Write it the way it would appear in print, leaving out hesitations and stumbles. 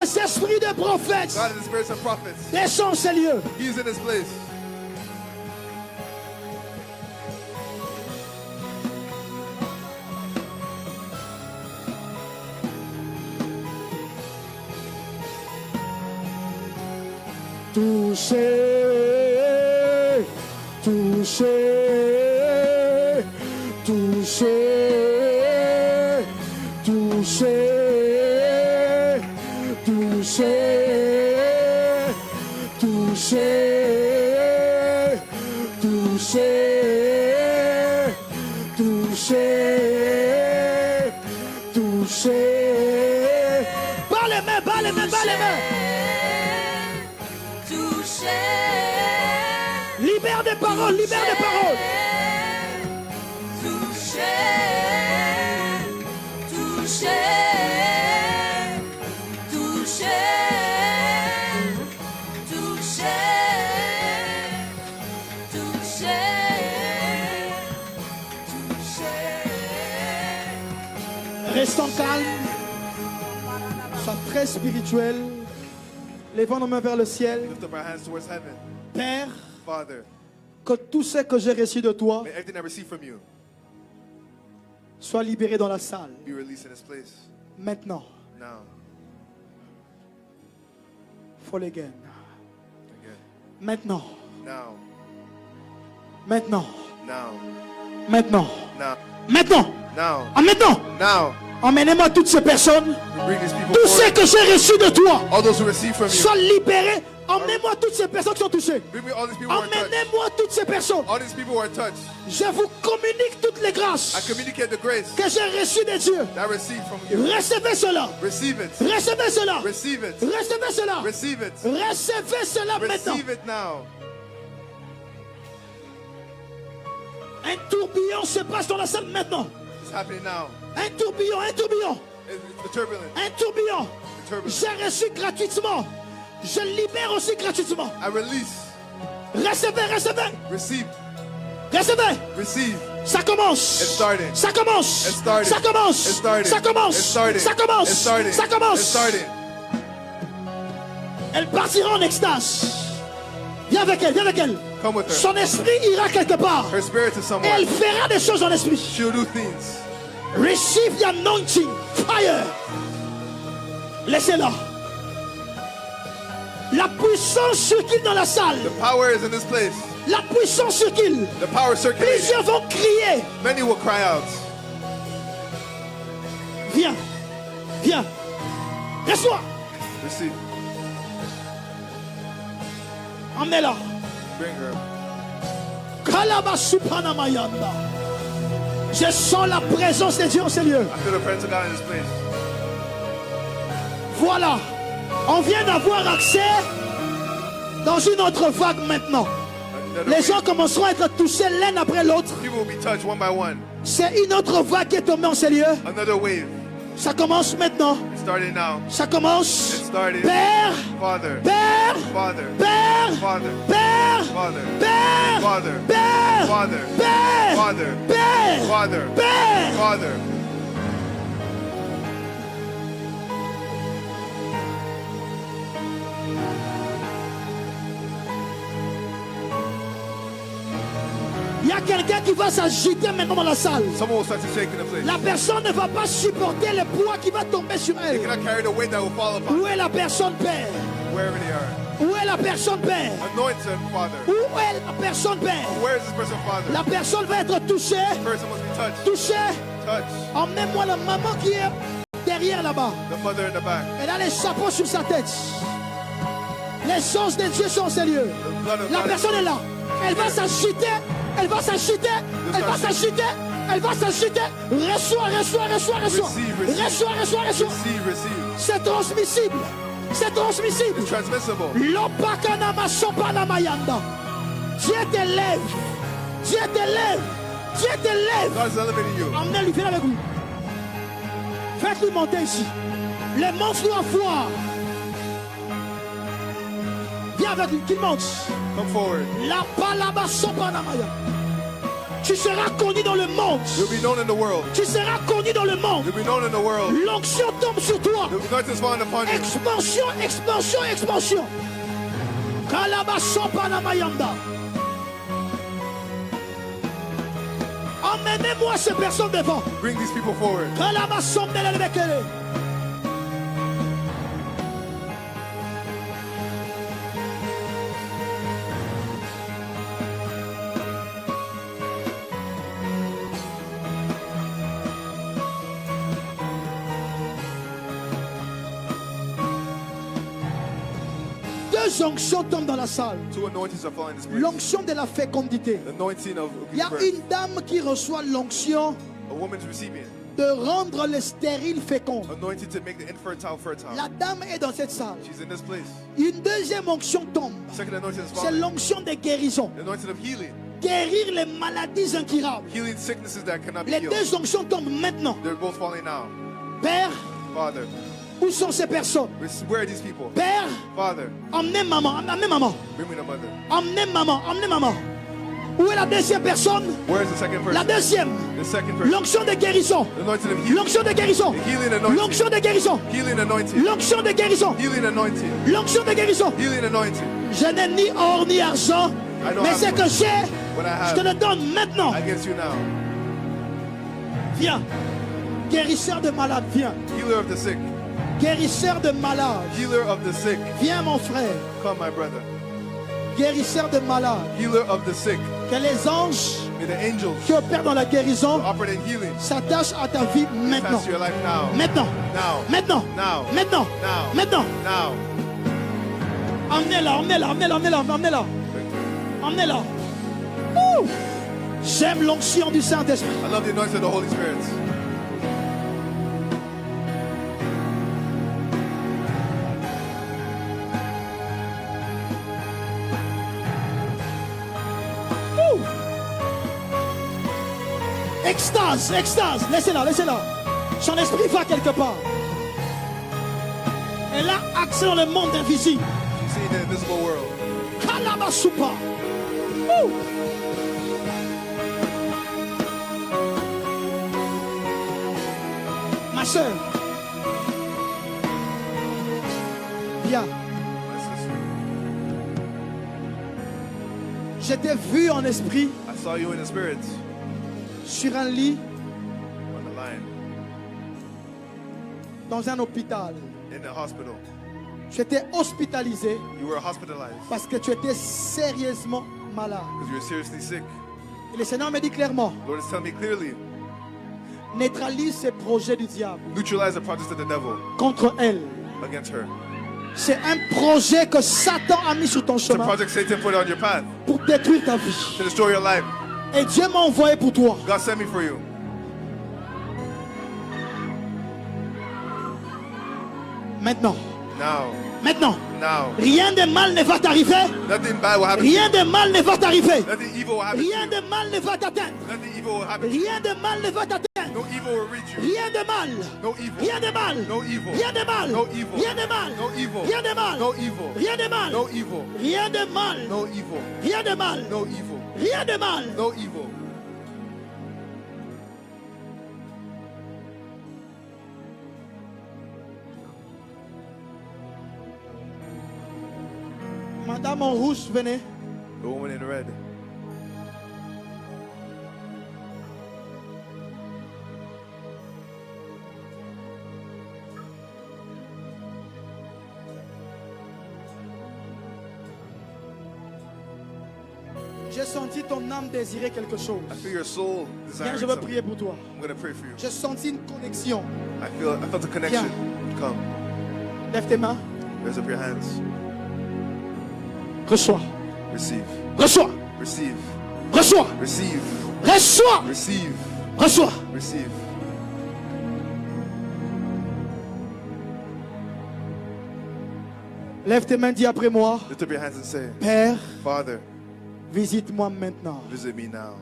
Les esprits de prophètes. God is the spirits of prophets. Descends ces lieux. He is in this place. Touchez, touchez, touchez, touchez, touchez, touchez, touchez, touchez, touchez. Bas les mains, bas les mains, bas les mains. Libère des paroles, libère des paroles. Toucher, toucher, toucher, toucher, toucher, toucher. Restons calmes. Sois très spirituel. Levons nos mains vers le ciel. Lift up our hands towards heaven. Père, Father, que tout ce que j'ai reçu de toi may everything I receive from you soit libéré dans la salle. be released in this place. Maintenant. Now. Fall again. Again. Maintenant. Now. Maintenant. Now. Maintenant. Now. Maintenant. Now. Ah, maintenant. Now. Emmenez-moi toutes ces personnes. We bring these people Tout ce forward. que j'ai reçu de toi All those who receive from you. soit libéré. Emmenez-moi toutes ces personnes qui sont touchées. Bring me all these people who are touched. Emmenez-moi toutes ces personnes. All these people who are touched. Je vous communique toutes les I grâces communicate the grace que j'ai reçues de Dieu. that I receive from you. Recevez cela. Receive it. Recevez cela. Receive it. Recevez cela. Receive it. Recevez cela maintenant. Receive it now. Un tourbillon se passe dans la salle maintenant. It's happening now. Un tourbillon, un tourbillon, It's the turbulence. un tourbillon. The turbulence. J'ai reçu gratuitement. Je libère aussi gratuitement. I release. Recevez, recevez, Receive. recevez. Receive. Ça commence. It's starting. Ça commence. It's starting. Ça commence. It's starting. Ça commence. It's starting. Ça commence. It's starting. Ça commence. It's starting. Elle partira en extase. Viens avec elle, viens avec elle. Come with her. Son esprit ira quelque part. Her spirit is Et somewhere. elle fera des choses en esprit. She'll do things. Receive the anointing. Fire. Laissez-la. La puissance circule dans la salle. The power is in this place. La puissance circule. The power circulating. Plusieurs vont crier. Many will cry out. Viens. Viens. Reçois. Receive. Emmenez-la. Bring her. Kalabasupanamayanda. Je sens la présence de Dieu en ces lieux. I feel the presence of God in this place. Voilà. On vient d'avoir accès dans une autre vague maintenant. Another Les gens wave. commenceront à être touchés l'un après l'autre. People will be touched one by one. C'est une autre vague qui est tombée en ces lieux. Another wave. Ça commence maintenant. It's starting now. Ça commence. It started. Père, Father. Père, Father. Père, Father. Père, Father. Père, Father. Père, Father. Père, Father. Père, Father. Père. Father. Il y a quelqu'un qui va s'agiter maintenant dans la salle. Someone will start to shake in the place. La personne ne va pas supporter le poids qui va tomber sur They elle. cannot carry the weight that will fall upon Où est la personne Père? wherever they are. Où est la personne Père? Anointed Father. Où est la personne Père? Where is this person, Father? La personne va être touchée, This person must be touched. touchée. Touch. Emmenez-moi la maman qui est derrière là-bas. The mother in the back. Elle a les chapeaux sur sa tête. Les sens de Dieu sont en ces lieux. The blood of La God. personne est là. Elle va s'agiter. Elle va s'agiter. Elle va s'agiter. Elle va s'agiter. Reçois, reçois, reçois, reçois. Receive, receive. Reçois, reçois, reçois. Receive, receive. C'est transmissible. C'est transmissible. It's transmissible. Lopakanama sopanamayanda. Dieu t'élève. Dieu t'élève. Dieu t'élève. God is elevating you. Emmenez-lui, viens avec lui. Faites-lui monter ici. Les monstres doivent voir. Viens avec lui, qu'il monte. Come forward. La palaba sopanamaya. Tu seras connu dans le monde. You'll be known in the world. Tu seras connu dans le monde. You'll be known in the world. L'onction tombe sur toi. The anointing is falling upon you. Expansion, expansion, expansion. Kalabasopanamayanda. Emmenez-moi ces personnes devant. Bring these people forward. Kalabasomdelelebekele. Deux onctions tombent dans la salle. Two anointings are falling in this place. L'onction de la fécondité. The anointing of Il y a birth. une dame qui reçoit l'onction A woman's receiving it. de rendre les stériles féconds. Anointed to make the infertile fertile. La dame est dans cette salle. She's in this place. Une deuxième onction tombe. Second anointing is C'est falling. l'onction de guérison. The anointing of healing. Guérir les maladies incurables. Healing sicknesses that cannot be Les healed. deux onctions tombent maintenant. They're both falling now. Père, Father, où sont ces personnes? where are these people? Père, Father, emmenez maman, emmenez maman. bring me the mother. Emmenez maman, emmenez maman. Où est la deuxième personne? Where is the second person? La deuxième. The second person. L'onction de guérison. The anointing of healing. L'onction de guérison. The healing anointing. L'onction de guérison. Healing anointing. L'onction de guérison. Healing anointing. L'onction de guérison. Healing anointing. Je n'ai ni or ni argent, I don't mais have ce que j'ai, what I je te have le donne maintenant. against you now. Viens. Guérisseur de malades, viens. Healer of the sick. Guérisseur de malades, Healer of the sick. viens mon frère. Come, my brother. Guérisseur de malades. Healer of the sick. Que les anges May the angels qui opèrent dans la guérison operate in healing. s'attachent à ta vie maintenant. Pass your life now. Maintenant. Now. Maintenant. Now. Maintenant. Now. Maintenant. Now. Emmenez-la, emmenez-la, emmenez-la, emmenez-la, emmenez-la. Emmenez-la. Ouh. J'aime l'onction du Saint-Esprit. I love the anointing of the Holy Spirit. Ouh. Extase, extase. Laissez-la, laissez-la. Son esprit va quelque part. Elle a accès dans le monde invisible. You see the invisible world. Kalabasupa. Ouh. Ma soeur, viens. My sister. Je t'ai vu en esprit I saw you in the spirit sur un lit on the line dans un hôpital. in the hospital. Tu étais hospitalisé You were hospitalized parce que tu étais sérieusement malade. because you were seriously sick. Et le Seigneur me dit clairement, The Lord is telling me clearly, neutralise ces projets du diable neutralize the projects of the devil contre elle. against her. C'est un projet que Satan a mis sur ton It's a chemin project Satan put on your path pour détruire ta vie. to destroy your life. Et Dieu m'a envoyé pour toi. God sent me for you. Maintenant, Now. maintenant, Now. rien de mal ne va t'arriver. Nothing bad will happen to Rien you. de mal ne va t'arriver. Nothing evil will happen to Rien you. de mal ne va t'atteindre. Nothing evil will happen to you. Rien de mal ne va t'atteindre. No evil will reach you. Rien de mal. No evil. Rien de mal. No evil. Rien de mal. No evil. Rien de mal. No evil. Rien de mal. No evil. Rien de mal. No evil. Rien de mal. No evil. Rien de mal. No evil. Rien de mal. No evil. Madame en rouge, venez. The woman in red. J'ai senti ton âme désirer quelque chose. I feel your soul Viens, desiring je veux something. prier pour toi. I'm gonna pray for you. J'ai senti une connexion. I felt a connection. Come. Lève tes mains. Raise up your hands. Reçois. Receive. Reçois. Receive. Reçois. Receive. Reçois. Receive. Reçois. Receive. Lève tes mains, dis après moi. Lift up your hands and say, Père, Father, visite-moi maintenant. visit me now.